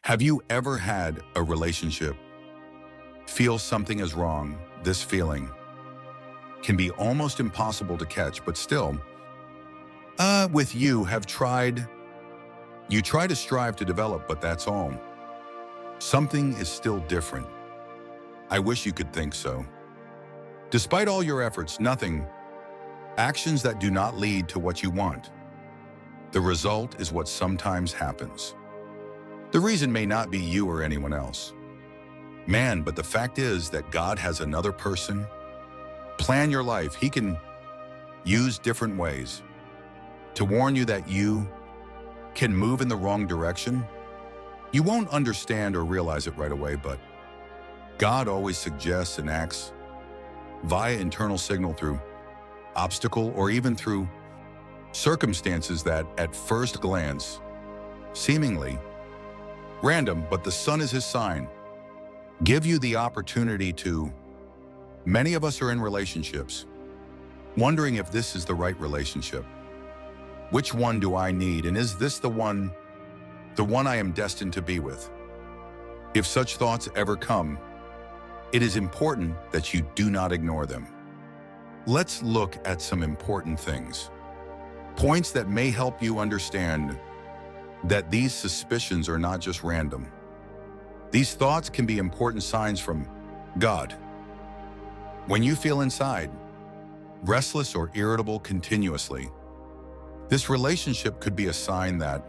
Have you ever had a relationship feel something is wrong? This feeling can be almost impossible to catch, but still, with you you try to strive to develop, but that's all. Something is still different. I wish you could think so. Despite all your efforts, actions that do not lead to what you want. The result is what sometimes happens. The reason may not be you or anyone else. Man, but the fact is that God has another person plan your life. He can use different ways to warn you that you can move in the wrong direction. You won't understand or realize it right away, but God always suggests and acts via internal signal through obstacle or even through circumstances that at first glance seemingly random, but the sun is his sign. Give you the opportunity to. Many of us are in relationships, wondering if this is the right relationship. Which one do I need? And is this the one I am destined to be with? If such thoughts ever come, it is important that you do not ignore them. Let's look at some important things. Points that may help you understand that these suspicions are not just random. These thoughts can be important signs from God. When you feel inside, restless or irritable continuously, this relationship could be a sign that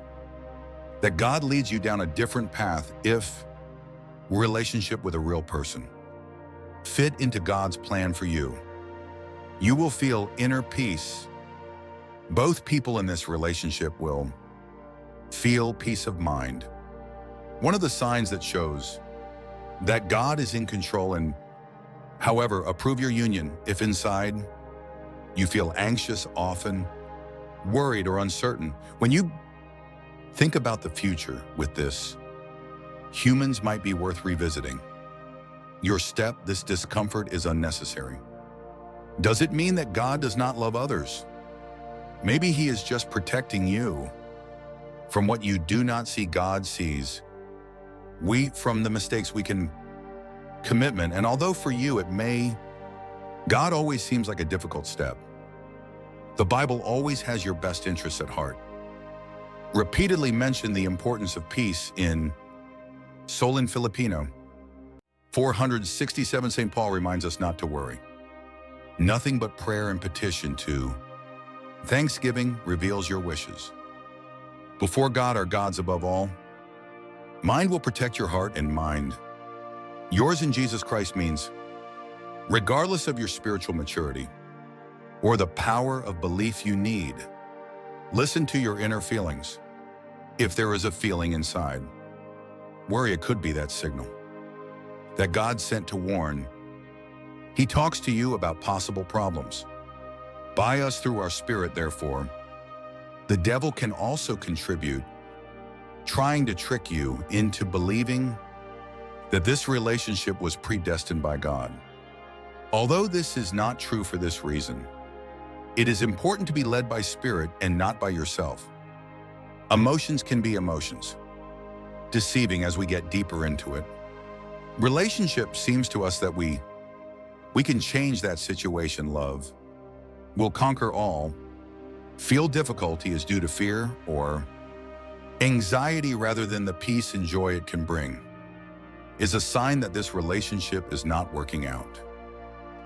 God leads you down a different path. If relationship with a real person fit into God's plan for you, you will feel inner peace. Both people in this relationship will feel peace of mind. One of the signs that shows that God is in control and, however, approve your union if inside you feel anxious, often worried or uncertain. When you think about the future with this, humans might be worth revisiting. This discomfort is unnecessary. Does it mean that God does not love others? Maybe he is just protecting you from what you do not see God sees. From the mistakes we can commitment. And although for you God always seems like a difficult step, the Bible always has your best interests at heart. Repeatedly mention the importance of peace in Sol in Filipino 467. St. Paul reminds us not to worry. Nothing but prayer and petition to thanksgiving reveals your wishes. Before God are God's above all. Mind will protect your heart and mind. Yours in Jesus Christ means, regardless of your spiritual maturity or the power of belief you need, listen to your inner feelings. If there is a feeling inside, worry, it could be that signal that God sent to warn. He talks to you about possible problems. By us through our spirit, therefore, the devil can also contribute, trying to trick you into believing that this relationship was predestined by God. Although this is not true for this reason, it is important to be led by spirit and not by yourself. Emotions can be deceiving as we get deeper into it. Relationship seems to us that we can change that situation. Love will conquer all. Feel difficulty is due to fear or anxiety rather than the peace and joy it can bring, is a sign that this relationship is not working out.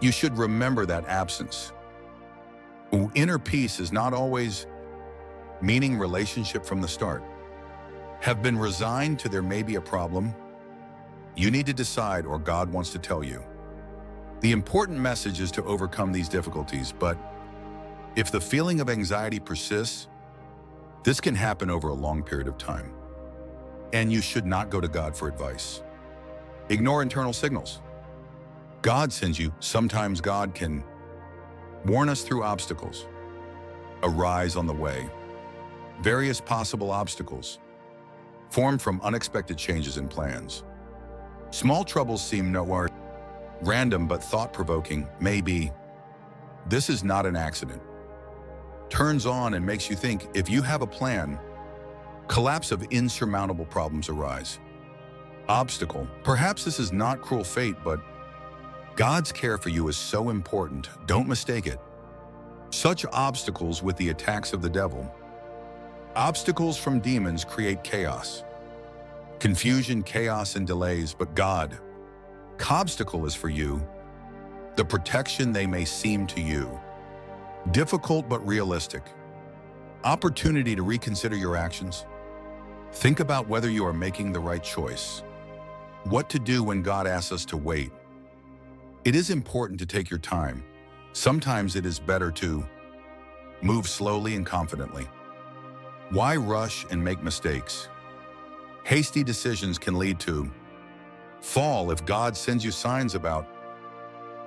You should remember that absence. Inner peace is not always meaning relationship from the start. Have been resigned to there may be a problem. You need to decide, or God wants to tell you. The important message is to overcome these difficulties, but if the feeling of anxiety persists, this can happen over a long period of time, and you should not go to God for advice. Ignore internal signals. God sends you. Sometimes God can warn us through obstacles arise on the way. Various possible obstacles form from unexpected changes in plans. Small troubles seem nowhere random but thought-provoking. Maybe this is not an accident. Turns on and makes you think. If you have a plan, collapse of insurmountable problems arise. Obstacle. Perhaps this is not cruel fate, but God's care for you is so important. Don't mistake it. Such obstacles with the attacks of the devil. Obstacles from demons create chaos, confusion, chaos, and delays, but God, obstacle is for you, the protection they may seem to you. Difficult but realistic. Opportunity to reconsider your actions. Think about whether you are making the right choice. What to do when God asks us to wait. It is important to take your time. Sometimes it is better to move slowly and confidently. Why rush and make mistakes? Hasty decisions can lead to fall. If God sends you signs about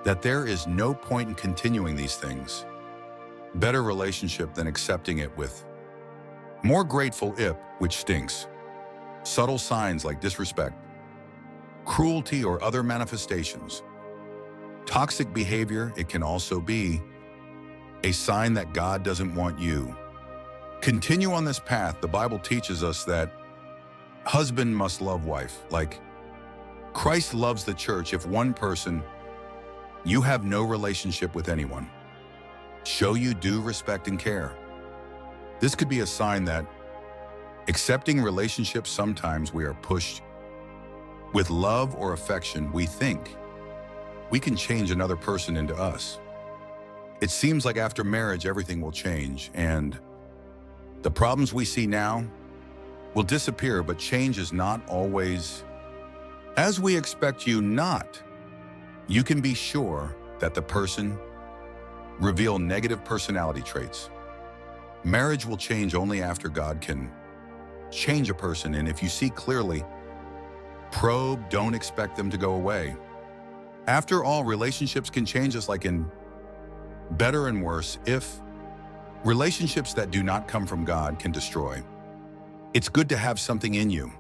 that, there is no point in continuing these things. Better relationship than accepting it with more grateful which stinks. Subtle signs like disrespect, cruelty, or other manifestations. Toxic behavior, it can also be a sign that God doesn't want you. Continue on this path. The Bible teaches us that husband must love wife like Christ loves the church. If one person, you have no relationship with anyone, show you due respect and care. This could be a sign that accepting relationships, sometimes we are pushed with love or affection. We think we can change another person into us. It seems like after marriage, everything will change, and the problems we see now will disappear, but change is not always as we expect. You can be sure that the person reveal negative personality traits. Marriage will change only after God can change a person, and if you see clearly, probe, don't expect them to go away. After all, relationships can change us, like in better and worse. If relationships that do not come from God can destroy, it's good to have something in you.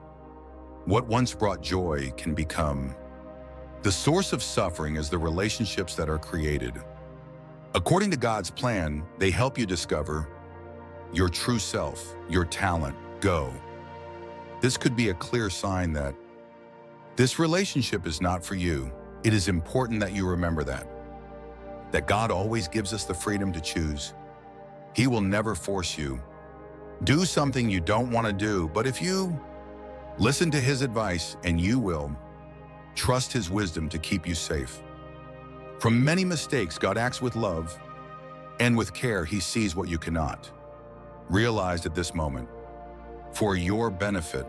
What once brought joy can become the source of suffering, as the relationships that are created according to God's plan, they help you discover your true self, your talent. Go. This could be a clear sign that this relationship is not for you. It is important that you remember that God always gives us the freedom to choose. He will never force you do something you don't want to do, but if you listen to his advice, and you will trust his wisdom to keep you safe from many mistakes. God acts with love and with care. He sees what you cannot realize at this moment for your benefit.